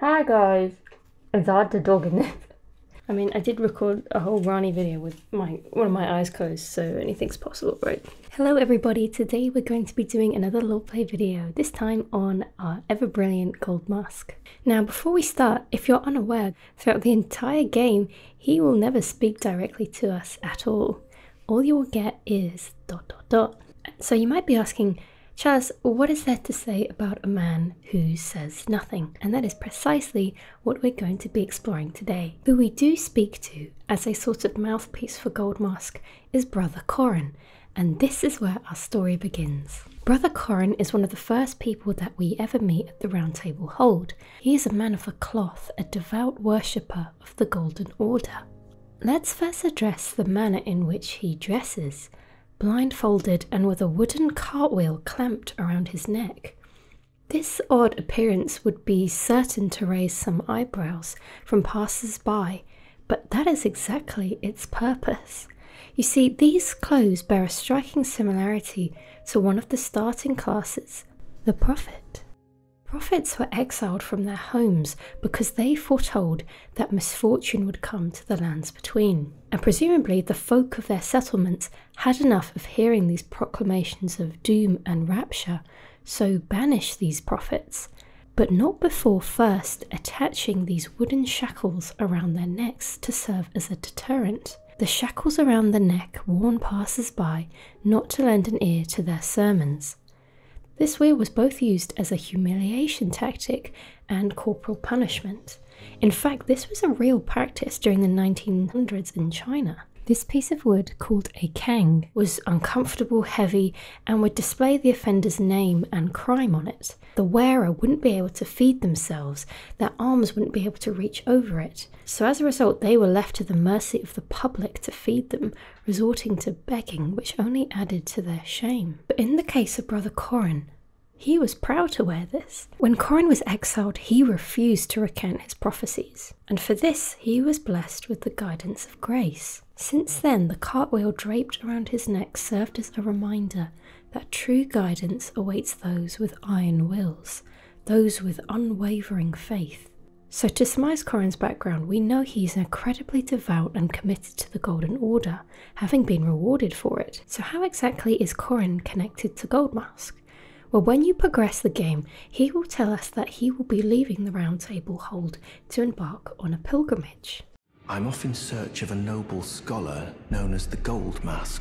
Hi guys. It's hard to talk in this. I mean, I did record a whole Rani video with one of my eyes closed, so anything's possible, right? Hello everybody, today we're going to be doing another roleplay video, this time on our ever-brilliant Goldmask. Now before we start, if you're unaware, throughout the entire game, he will never speak directly to us at all. All you will get is ... So you might be asking, Chalice, what is there to say about a man who says nothing? And that is precisely what we're going to be exploring today. Who we do speak to as a sort of mouthpiece for Goldmask is Brother Gorman, and this is where our story begins. Brother Gorman is one of the first people that we ever meet at the Round Table Hold. He is a man of the cloth, a devout worshipper of the Golden Order. Let's first address the manner in which he dresses. Blindfolded and with a wooden cartwheel clamped around his neck. This odd appearance would be certain to raise some eyebrows from passers-by, but that is exactly its purpose. You see, these clothes bear a striking similarity to one of the starting classes, the Prophet. Prophets were exiled from their homes because they foretold that misfortune would come to the lands between, and presumably the folk of their settlements had enough of hearing these proclamations of doom and rapture, so banished these prophets, but not before first attaching these wooden shackles around their necks to serve as a deterrent. The shackles around the neck warn passers-by not to lend an ear to their sermons. This way was both used as a humiliation tactic and corporal punishment. In fact, this was a real practice during the 1900s in China. This piece of wood, called a kang, was uncomfortable, heavy, and would display the offender's name and crime on it. The wearer wouldn't be able to feed themselves, their arms wouldn't be able to reach over it, so as a result they were left to the mercy of the public to feed them, resorting to begging, which only added to their shame. But in the case of Brother Gorman, he was proud to wear this. When Gorman was exiled, he refused to recant his prophecies, and for this he was blessed with the guidance of grace. Since then, the cartwheel draped around his neck served as a reminder that true guidance awaits those with iron wills, those with unwavering faith. So to surmise Gorman's background, we know he's incredibly devout and committed to the Golden Order, having been rewarded for it. So how exactly is Gorman connected to Goldmask? Well, when you progress the game, he will tell us that he will be leaving the Round Table Hold to embark on a pilgrimage. I'm off in search of a noble scholar known as the Goldmask,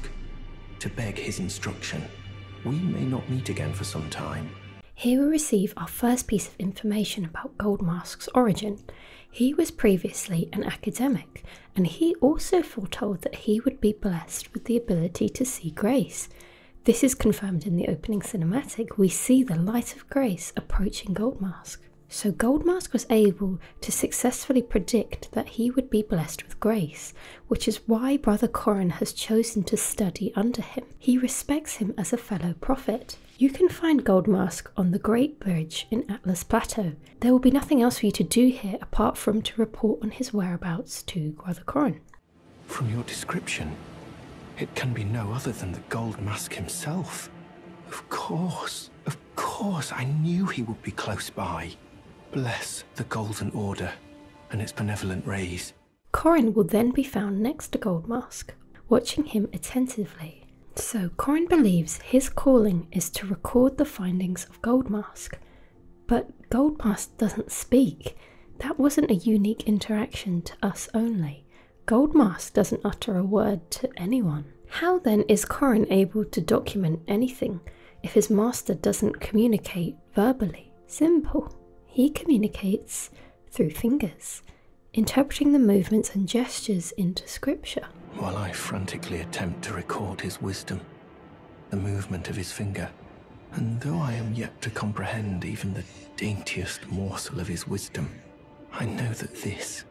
to beg his instruction. We may not meet again for some time. Here we receive our first piece of information about Goldmask's origin. He was previously an academic, and he also foretold that he would be blessed with the ability to see grace. This is confirmed in the opening cinematic. We see the light of grace approaching Goldmask. So Goldmask was able to successfully predict that he would be blessed with grace, which is why Brother Gorman has chosen to study under him. He respects him as a fellow prophet. You can find Goldmask on the Great Bridge in Atlas Plateau. There will be nothing else for you to do here apart from to report on his whereabouts to Brother Gorman. From your description, it can be no other than the Goldmask himself. Of course, I knew he would be close by. Bless the Golden Order and its benevolent rays. Gorman will then be found next to Goldmask, watching him attentively. So Gorman believes his calling is to record the findings of Goldmask. But Goldmask doesn't speak. That wasn't a unique interaction to us only. Goldmask doesn't utter a word to anyone. How then is Gorman able to document anything if his master doesn't communicate verbally? Simple. He communicates through fingers, interpreting the movements and gestures into scripture. While I frantically attempt to record his wisdom, the movement of his finger, and though I am yet to comprehend even the daintiest morsel of his wisdom, I know that this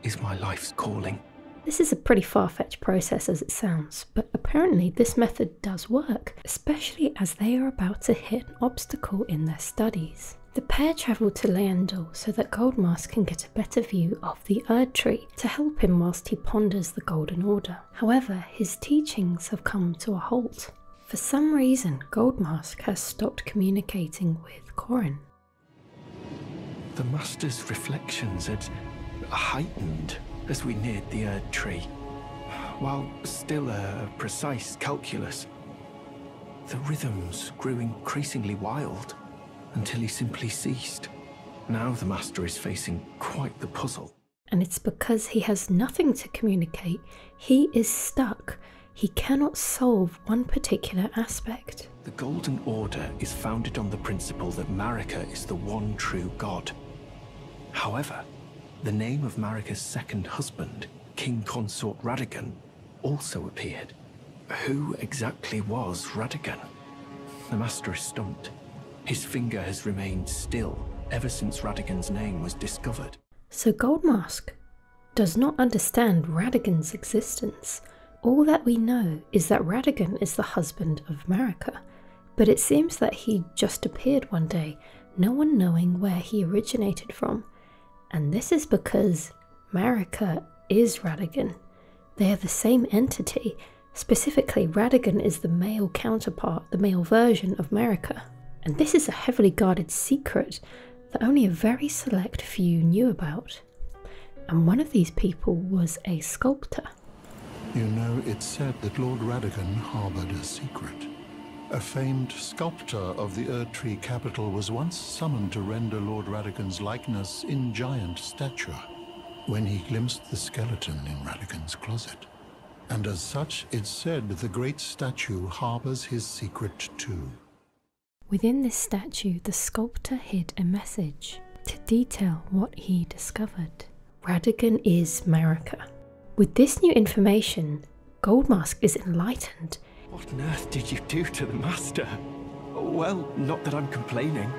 is my life's calling. This is a pretty far-fetched process as it sounds, but apparently this method does work, especially as they are about to hit an obstacle in their studies. The pair travel to Leandor so that Goldmask can get a better view of the Erd Tree to help him whilst he ponders the Golden Order. However, his teachings have come to a halt. For some reason, Goldmask has stopped communicating with Gorman. The Master's reflections had heightened as we neared the Erd tree, while still a precise calculus. The rhythms grew increasingly wild until he simply ceased. Now the Master is facing quite the puzzle. And it's because he has nothing to communicate. He is stuck. He cannot solve one particular aspect. The Golden Order is founded on the principle that Marika is the one true god. However, the name of Marika's second husband, King Consort Radagon, also appeared. Who exactly was Radagon? The Master is stumped. His finger has remained still ever since Radagon's name was discovered. So Goldmask does not understand Radagon's existence. All that we know is that Radagon is the husband of Marika, but it seems that he just appeared one day, no one knowing where he originated from. And this is because Marika is Radagon. They are the same entity. Specifically, Radagon is the male counterpart, the male version of Marika. And this is a heavily guarded secret that only a very select few knew about. And one of these people was a sculptor. You know, it's said that Lord Radagon harbored a secret. A famed sculptor of the Erd Tree capital was once summoned to render Lord Radagon's likeness in giant stature, when he glimpsed the skeleton in Radagon's closet. And as such, it's said the great statue harbors his secret too. Within this statue, the sculptor hid a message to detail what he discovered. Radagon is Marika. With this new information, Goldmask is enlightened. What on earth did you do to the Master? Well, not that I'm complaining.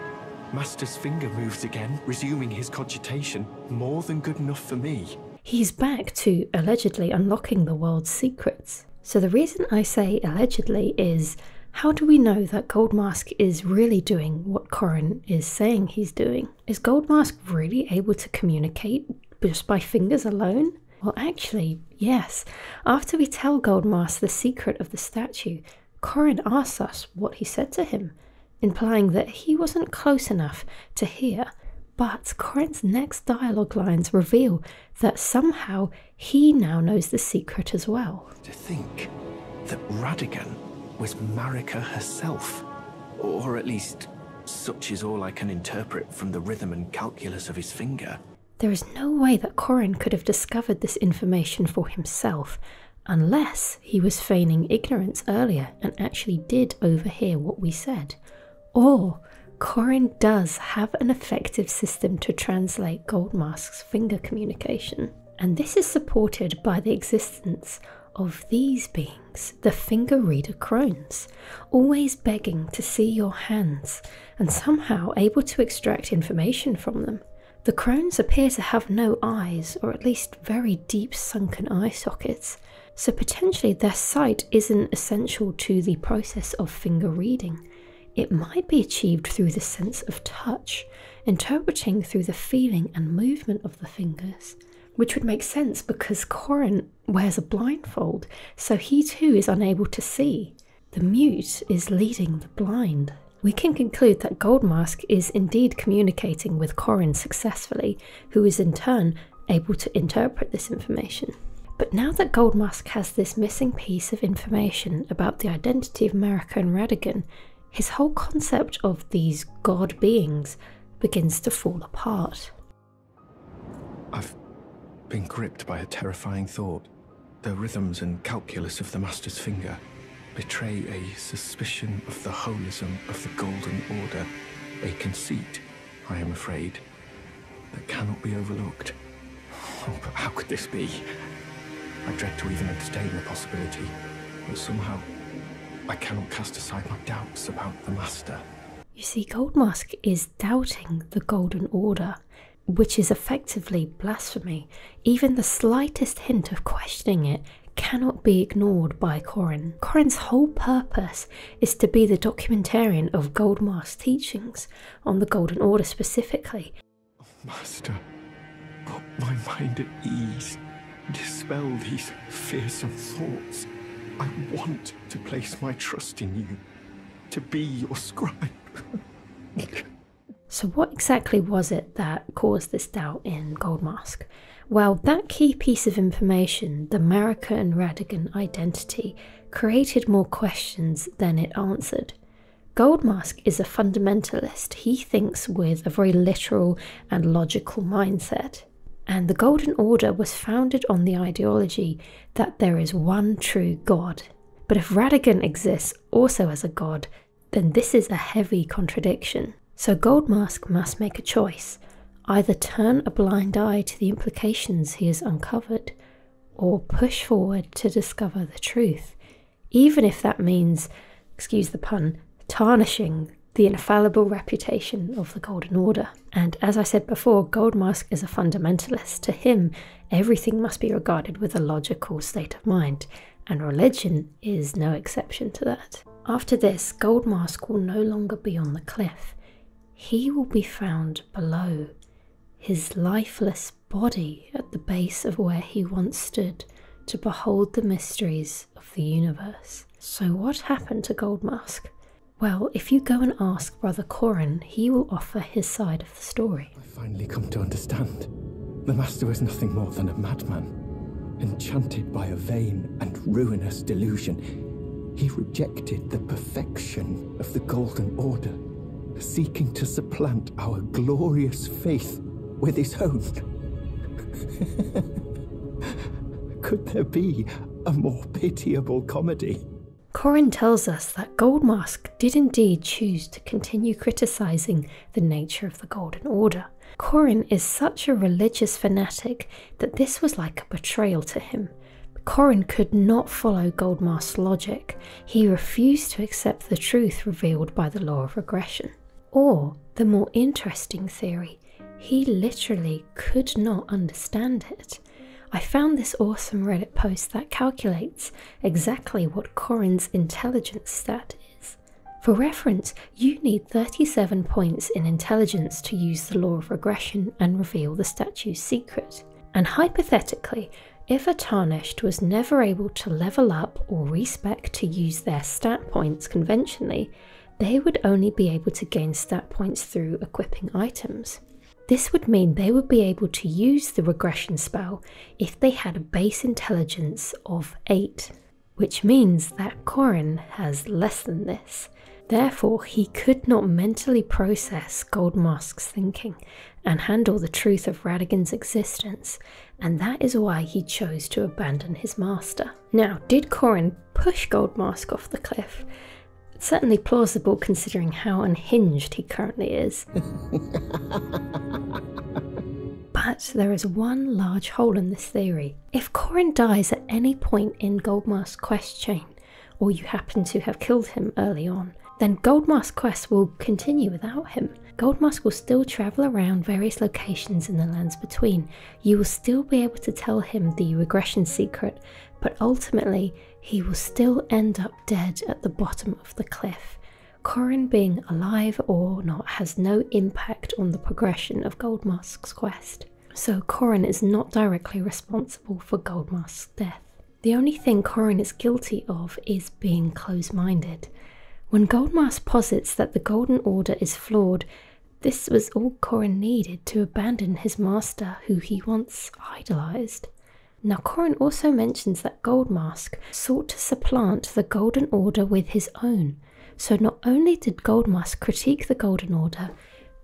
Master's finger moves again, resuming his cogitation. More than good enough for me. He's back to allegedly unlocking the world's secrets. So the reason I say allegedly is, how do we know that Goldmask is really doing what Corin is saying he's doing? Is Goldmask really able to communicate just by fingers alone? Well, actually, yes. After we tell Goldmask the secret of the statue, Corin asks us what he said to him, implying that he wasn't close enough to hear. But Corin's next dialogue lines reveal that somehow he now knows the secret as well. To think that Radagon was Marika herself, or at least such is all I can interpret from the rhythm and calculus of his finger. There is no way that Corin could have discovered this information for himself, unless he was feigning ignorance earlier and actually did overhear what we said. Or Corin does have an effective system to translate Goldmask's finger communication. And this is supported by the existence of these beings, the finger reader crones, always begging to see your hands and somehow able to extract information from them. The crones appear to have no eyes, or at least very deep sunken eye sockets, so potentially their sight isn't essential to the process of finger reading. It might be achieved through the sense of touch, interpreting through the feeling and movement of the fingers, which would make sense because Corin wears a blindfold, so he too is unable to see. The mute is leading the blind. We can conclude that Goldmask is indeed communicating with Corin successfully, who is in turn able to interpret this information. But now that Goldmask has this missing piece of information about the identity of Marika and Radagon, his whole concept of these god beings begins to fall apart. I've been gripped by a terrifying thought. The rhythms and calculus of the Master's finger betray a suspicion of the holism of the Golden Order, a conceit, I am afraid, that cannot be overlooked. Oh, but how could this be? I dread to even entertain the possibility, but somehow I cannot cast aside my doubts about the Master. You see, Goldmask is doubting the Golden Order, which is effectively blasphemy. Even the slightest hint of questioning it cannot be ignored by Corin. Corin's whole purpose is to be the documentarian of Goldmask's teachings, on the Golden Order specifically. Oh, Master, put my mind at ease. Dispel these fearsome thoughts. I want to place my trust in you, to be your scribe. So what exactly was it that caused this doubt in Goldmask? Well, that key piece of information, the Marika and Radagon identity, created more questions than it answered. Goldmask is a fundamentalist. He thinks with a very literal and logical mindset. And the Golden Order was founded on the ideology that there is one true God. But if Radagon exists also as a god, then this is a heavy contradiction. So Goldmask must make a choice. Either turn a blind eye to the implications he has uncovered, or push forward to discover the truth, even if that means, excuse the pun, tarnishing the infallible reputation of the Golden Order. And as I said before, Goldmask is a fundamentalist. To him, everything must be regarded with a logical state of mind, and religion is no exception to that. After this, Goldmask will no longer be on the cliff. He will be found below, his lifeless body at the base of where he once stood to behold the mysteries of the universe. So what happened to Goldmask? Well, if you go and ask Brother Corin, he will offer his side of the story. I finally come to understand. The Master was nothing more than a madman, enchanted by a vain and ruinous delusion. He rejected the perfection of the Golden Order, seeking to supplant our glorious faith with his own. Could there be a more pitiable comedy? Corin tells us that Goldmask did indeed choose to continue criticising the nature of the Golden Order. Corin is such a religious fanatic that this was like a betrayal to him. Corin could not follow Goldmask's logic. He refused to accept the truth revealed by the law of regression. Or, the more interesting theory, he literally could not understand it. I found this awesome Reddit post that calculates exactly what Corin's intelligence stat is. For reference, you need 37 points in intelligence to use the law of regression and reveal the statue's secret. And hypothetically, if a Tarnished was never able to level up or respec to use their stat points conventionally, they would only be able to gain stat points through equipping items. This would mean they would be able to use the regression spell if they had a base intelligence of 8, which means that Corin has less than this. Therefore, he could not mentally process Goldmask's thinking and handle the truth of Radagon's existence, and that is why he chose to abandon his master. Now, did Corin push Goldmask off the cliff? It's certainly plausible considering how unhinged he currently is. But there is one large hole in this theory. If Corin dies at any point in Goldmask's quest chain, or you happen to have killed him early on, then Goldmask's quest will continue without him. Goldmask will still travel around various locations in the lands between. You will still be able to tell him the regression secret, but ultimately he will still end up dead at the bottom of the cliff. Corin being alive or not has no impact on the progression of Goldmask's quest. So Corin is not directly responsible for Goldmask's death. The only thing Corin is guilty of is being close-minded. When Goldmask posits that the Golden Order is flawed, this was all Corin needed to abandon his master who he once idolised. Now Corin also mentions that Goldmask sought to supplant the Golden Order with his own. So not only did Goldmask critique the Golden Order,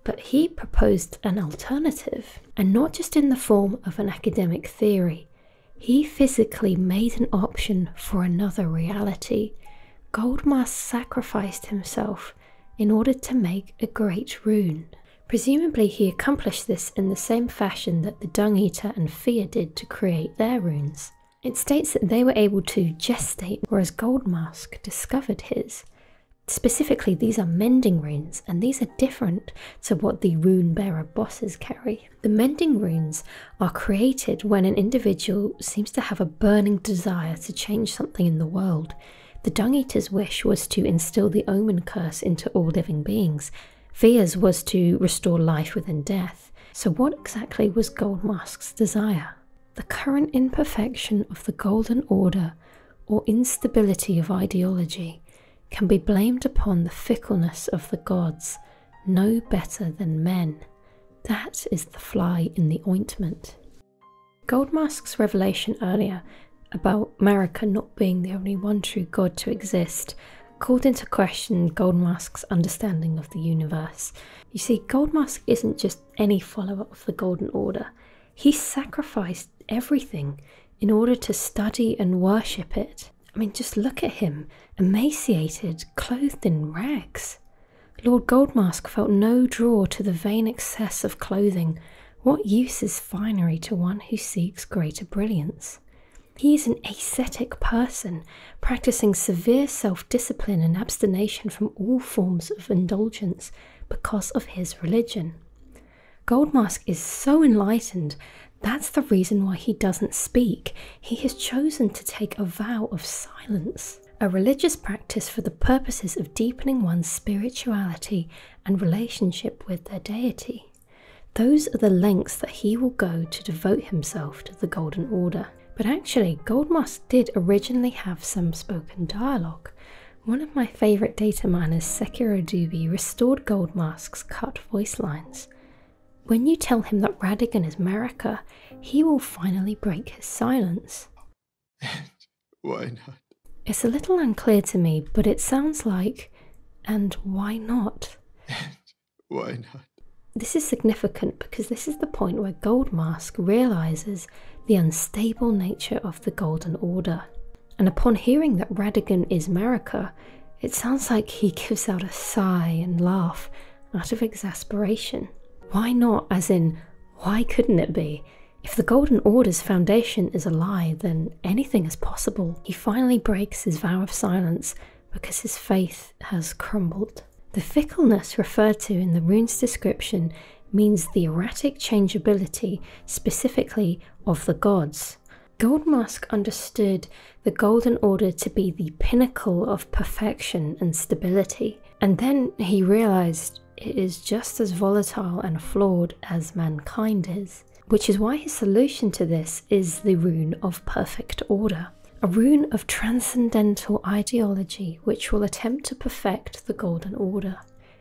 but he proposed an alternative, and not just in the form of an academic theory. He physically made an option for another reality. Goldmask sacrificed himself in order to make a great rune. Presumably he accomplished this in the same fashion that the Dung Eater and Fia did to create their runes. It states that they were able to gestate, whereas Goldmask discovered his. Specifically, these are mending runes, and these are different to what the rune bearer bosses carry. The mending runes are created when an individual seems to have a burning desire to change something in the world. The Dung Eater's wish was to instill the Omen curse into all living beings. Fia's was to restore life within death. So what exactly was Goldmask's desire? The current imperfection of the Golden Order, or instability of ideology, can be blamed upon the fickleness of the gods, no better than men. That is the fly in the ointment. Goldmask's revelation earlier about Marika not being the only one true god to exist called into question Goldmask's understanding of the universe. You see, Goldmask isn't just any follower of the Golden Order. He sacrificed everything in order to study and worship it. I mean, just look at him, emaciated, clothed in rags. Lord Goldmask felt no draw to the vain excess of clothing. What use is finery to one who seeks greater brilliance? He is an ascetic person, practicing severe self-discipline and abstination from all forms of indulgence because of his religion. Goldmask is so enlightened, that's the reason why he doesn't speak. He has chosen to take a vow of silence, a religious practice for the purposes of deepening one's spirituality and relationship with their deity. Those are the lengths that he will go to devote himself to the Golden Order. But actually, Goldmask did originally have some spoken dialogue. One of my favourite data miners, Sekirodubi, restored Goldmask's cut voice lines. When you tell him that Radagon is Marika, he will finally break his silence. Why not? It's a little unclear to me, but it sounds like, and why not? Why not? This is significant because this is the point where Goldmask realises the unstable nature of the Golden Order. And upon hearing that Radagon is Marika, it sounds like he gives out a sigh and laugh out of exasperation. Why not, as in, why couldn't it be? If the Golden Order's foundation is a lie, then anything is possible. He finally breaks his vow of silence because his faith has crumbled. The fickleness referred to in the rune's description means the erratic changeability, specifically of the gods. Goldmask understood the Golden Order to be the pinnacle of perfection and stability, and then he realised it is just as volatile and flawed as mankind is, which is why his solution to this is the rune of perfect order. A rune of transcendental ideology which will attempt to perfect the Golden Order.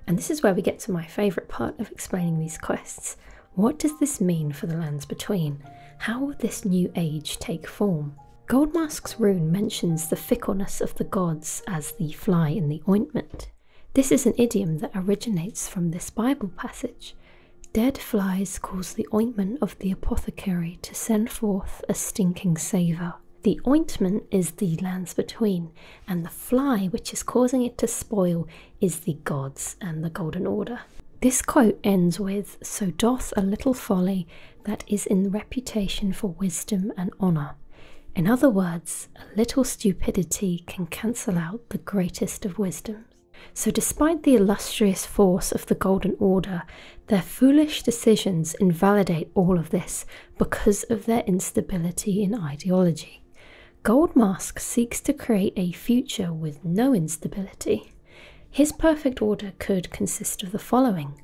And this is where we get to my favourite part of explaining these quests. What does this mean for the lands between? How will this new age take form? Goldmask's rune mentions the fickleness of the gods as the fly in the ointment. This is an idiom that originates from this Bible passage. Dead flies cause the ointment of the apothecary to send forth a stinking savour. The ointment is the lands between, and the fly which is causing it to spoil is the gods and the Golden Order. This quote ends with, "So doth a little folly that is in reputation for wisdom and honour." In other words, a little stupidity can cancel out the greatest of wisdoms. So despite the illustrious force of the Golden Order, their foolish decisions invalidate all of this because of their instability in ideology. Goldmask seeks to create a future with no instability. His perfect order could consist of the following: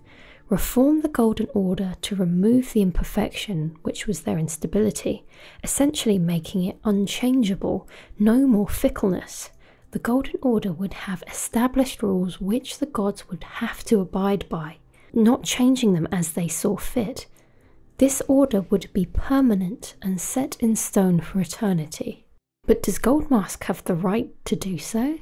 reform the Golden Order to remove the imperfection which was their instability, essentially making it unchangeable, no more fickleness. The Golden Order would have established rules which the gods would have to abide by, not changing them as they saw fit. This order would be permanent and set in stone for eternity. But does Goldmask have the right to do so?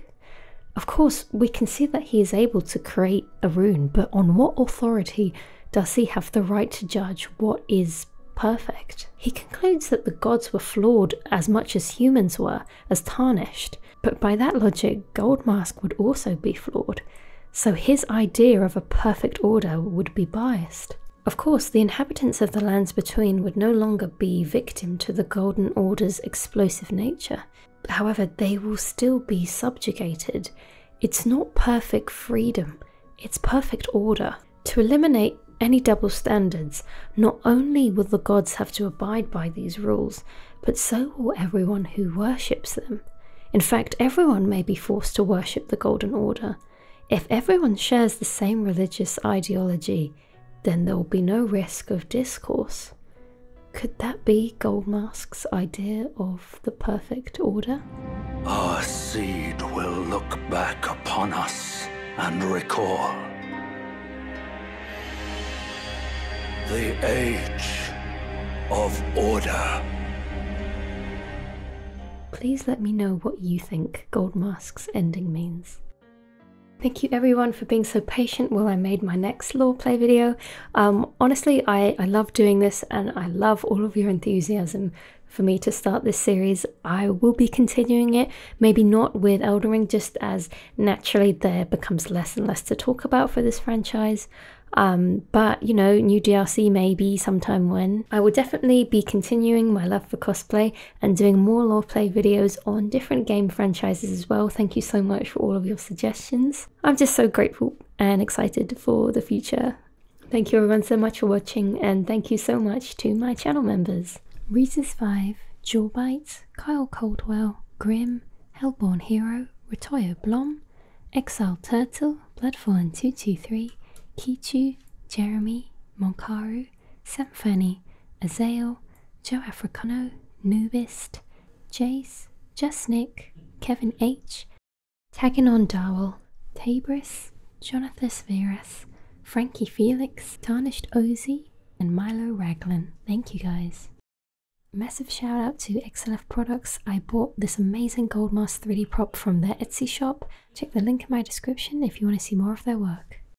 Of course, we can see that he is able to create a rune, but on what authority does he have the right to judge what is perfect? He concludes that the gods were flawed as much as humans were, as tarnished, but by that logic, Goldmask would also be flawed, so his idea of a perfect order would be biased. Of course, the inhabitants of the lands between would no longer be victim to the Golden Order's explosive nature. However, they will still be subjugated. It's not perfect freedom, it's perfect order. To eliminate any double standards, not only will the gods have to abide by these rules, but so will everyone who worships them. In fact, everyone may be forced to worship the Golden Order. If everyone shares the same religious ideology, then there will be no risk of discourse. Could that be Goldmask's idea of the perfect order? Our seed will look back upon us and recall. The Age of Order. Please let me know what you think Goldmask's ending means. Thank you everyone for being so patient while I made my next lore play video. Honestly, I love doing this and I love all of your enthusiasm for me to start this series. I will be continuing it, maybe not with Elden Ring, just as naturally there becomes less and less to talk about for this franchise. But you know, new DLC maybe sometime when. I will definitely be continuing my love for cosplay and doing more lore play videos on different game franchises as well. Thank you so much for all of your suggestions. I'm just so grateful and excited for the future. Thank you everyone so much for watching, and thank you so much to my channel members. Reezus5, Jawbite, Kyle Coldwell, Grim, Hellborn Hero, Retoyo Blom, Exile Turtle, Bloodfallen223, Kichu, Jeremy, Monkaru, Symphony, Azael, Joe Africano, Nubist, Jace, Just Nick, Kevin H, Taganon Darwell, Tabris, Jonathan Veras, Frankie Felix, Tarnished Ozzy, and Milo Raglan. Thank you guys. Massive shout out to XLF Products. I bought this amazing Goldmask 3D prop from their Etsy shop. Check the link in my description if you want to see more of their work.